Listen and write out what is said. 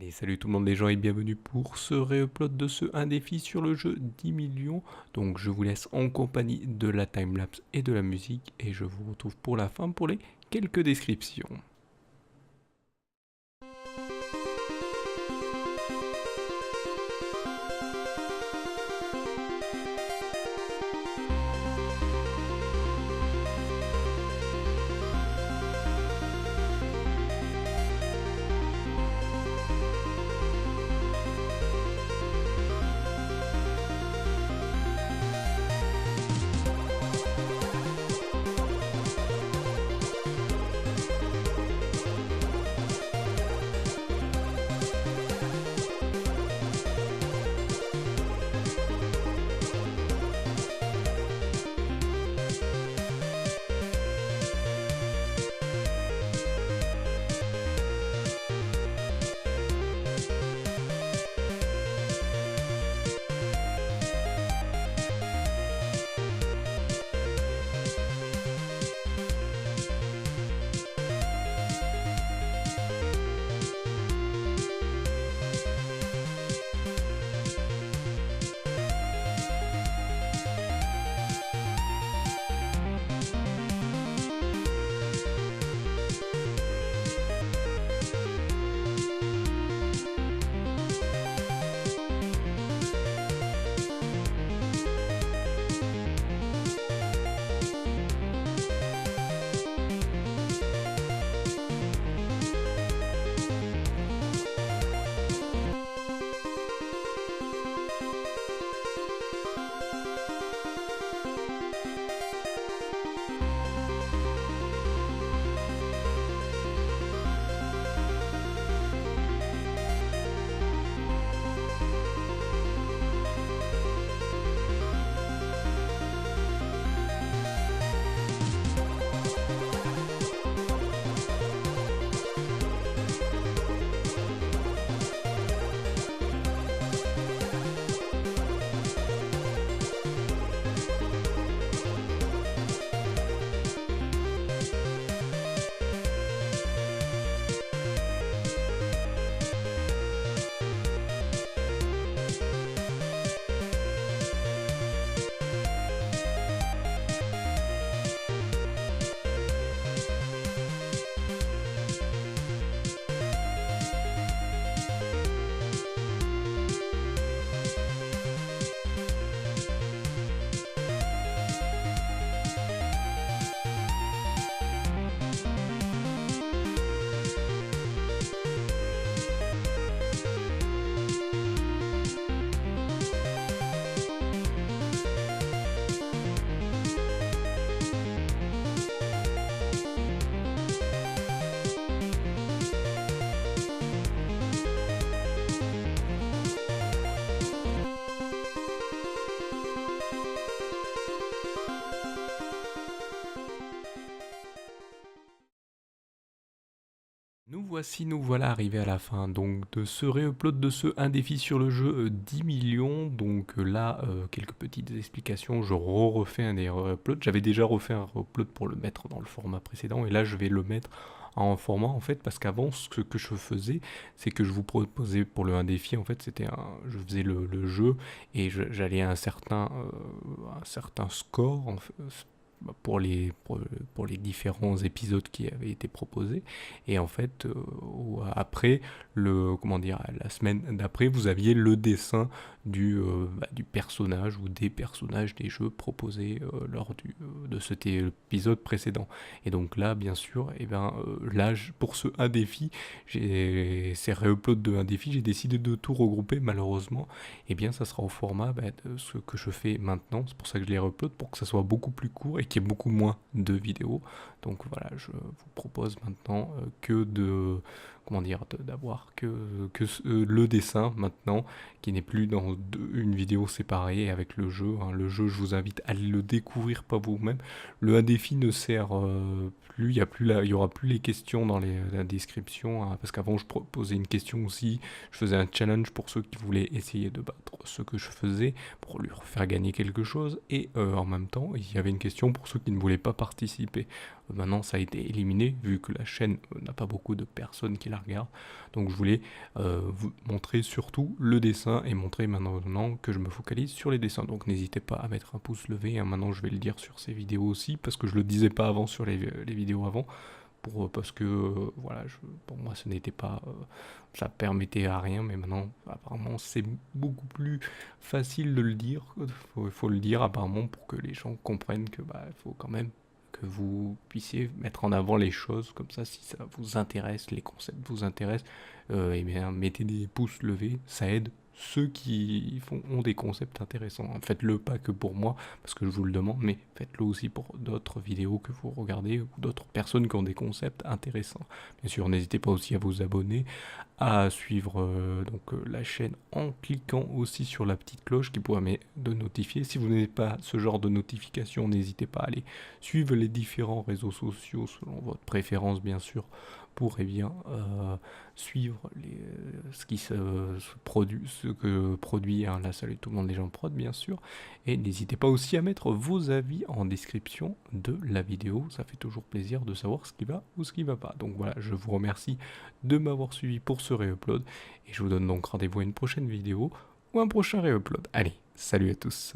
Et salut tout le monde les gens et bienvenue pour ce réupload de ce un défi sur le jeu 10 millions. Donc je vous laisse en compagnie de la timelapse et de la musique et je vous retrouve pour la fin pour les quelques descriptions. Nous voilà arrivés à la fin donc de ce réupload de ce un défi sur le jeu 10 millions. Donc là, quelques petites explications. Je refais un des réuploads. J'avais déjà refait un réupload pour le mettre dans le format précédent et là je vais le mettre en format en fait parce qu'avant ce que je faisais c'est que je vous proposais pour le un défi en fait je faisais le jeu et j'allais à un certain score pour les différents épisodes qui avaient été proposés. Et en fait, après, comment dire, la semaine d'après, vous aviez le dessin du personnage ou des personnages des jeux proposés lors de cet épisode précédent. Et donc là, bien sûr, et ben, là, pour ce un défi, ces réuploads de un défi, j'ai décidé de tout regrouper. Malheureusement, et bien, ça sera au format de ce que je fais maintenant. C'est pour ça que je les réupload, pour que ça soit beaucoup plus court et qu'il y ait beaucoup moins de vidéos. Donc voilà, je vous propose maintenant que de comment dire d'avoir le dessin maintenant qui n'est plus dans une vidéo séparée avec le jeu, hein. Le jeu, je vous invite à le découvrir par vous-même. Le un défi ne sert plus, il y aura plus les questions dans la description, hein, parce qu'avant je proposais une question aussi, je faisais un challenge pour ceux qui voulaient essayer de battre ce que je faisais pour lui faire gagner quelque chose et en même temps il y avait une question pour ceux qui ne voulaient pas participer. Maintenant ça a été éliminé vu que la chaîne n'a pas beaucoup de personnes qui la la regardent. Donc je voulais vous montrer surtout le dessin et montrer maintenant que je me focalise sur les dessins. Donc n'hésitez pas à mettre un pouce levé, hein. Maintenant je vais le dire sur ces vidéos aussi, parce que je le disais pas avant sur les vidéos avant, parce que voilà, pour moi ce n'était pas, ça permettait à rien, mais maintenant apparemment c'est beaucoup plus facile de le dire. Il faut le dire apparemment pour que les gens comprennent que il faut quand même que vous puissiez mettre en avant les choses comme ça. Si ça vous intéresse, les concepts vous intéressent, eh bien mettez des pouces levés, ça aide ceux qui ont des concepts intéressants. Faites-le pas que pour moi, parce que je vous le demande, mais faites-le aussi pour d'autres vidéos que vous regardez ou d'autres personnes qui ont des concepts intéressants. Bien sûr, n'hésitez pas aussi à vous abonner, à suivre la chaîne en cliquant aussi sur la petite cloche qui permet de notifier. Si vous n'avez pas ce genre de notification, n'hésitez pas à aller suivre les différents réseaux sociaux selon votre préférence, bien sûr, pour suivre ce qui se produit, ce que produit la Salut tout le monde, les gens prod, bien sûr. Et n'hésitez pas aussi à mettre vos avis en description de la vidéo, ça fait toujours plaisir de savoir ce qui va ou ce qui va pas. Donc voilà, je vous remercie de m'avoir suivi pour ce réupload, et je vous donne donc rendez-vous à une prochaine vidéo ou un prochain réupload. Allez, salut à tous.